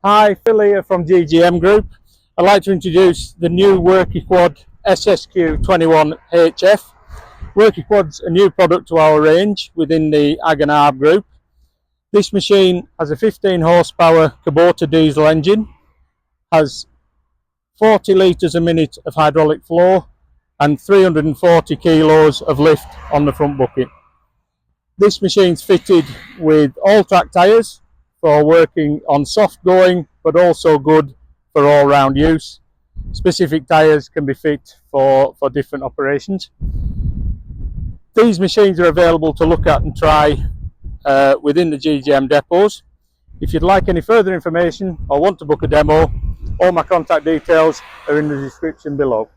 Hi, Phil here from GGM Group. I'd like to introduce the new WorkyQuad SSQ21HF. WorkyQuad's a new product to our range within the Ag and Arb group. This machine has a 15 horsepower Kubota diesel engine, has 40 litres a minute of hydraulic flow and 340 kilos of lift on the front bucket. This machine's fitted with all-track tyres for working on soft going, but also good for all-round use. Specific tyres can be fit for different operations. These machines are available to look at and try within the GGM depots. If you'd like any further information or want to book a demo, all my contact details are in the description below.